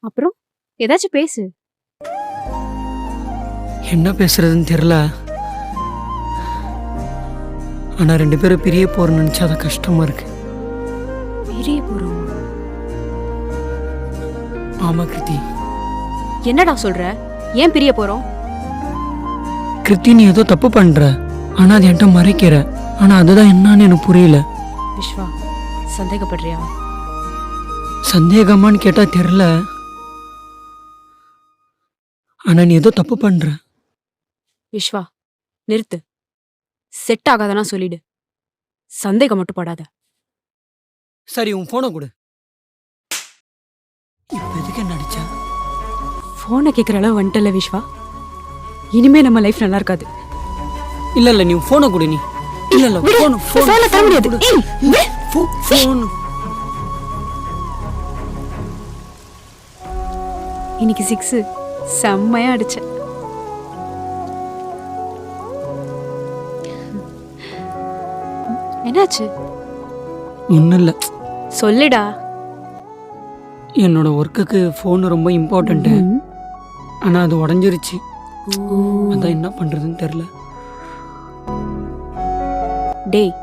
அப்புறம் ஏதாச்சும் பேசு. என்ன பேசுறதுன்னு தெரியல. ஆனா 2 பேரும் பிரிய போறோம்னு நினைச்சா அது கஷ்டமா இருக்கு. பிரிய போறோம்? ஆமா கிருத்தி. என்னடா சொல்ற? ஏன் பிரிய போறோம்? கிருத்தி நீ ஏதோ தப்பு பண்ற, ஆனா அது என்கிட்ட மறைக்கிற. ஆனா அதுதான் என்னன்னு எனக்கு புரியல. விஸ்வா, சந்தேகப்படுறியா? சந்தேகமான்னு கேட்டா தெரியல. ஆனா நீ ஏதோ தப்பு பண்ற. விஸ்வா, நிறுத்து. செட் ஆகாதனா சொல்லிடு. சந்தேகம் மட்டும் படாத. சரி, உன் போனை கொடு. இப்ப எதுக்கு என்ன அடிச்சா? போனை கேட்குற அளவு வந்துட்டல விஸ்வா. இனிமே நம்ம லைஃப் நல்லா இருக்காது. இல்ல நீ போனை கொடு. நீ இல்ல போனை தர முடியாது. போன். இன்னைக்கு 6 செம்மையா அடிச்ச. என்னாச்சு? ஒன்றும் இல்லை. சொல்லுடா. என்னோட ஒர்க்குக்கு ஃபோன் ரொம்ப இம்பார்ட்டண்ட்டு. ஆனால் அது உடஞ்சிருச்சு. அதான் என்ன பண்ணுறதுன்னு தெரில. டேய்,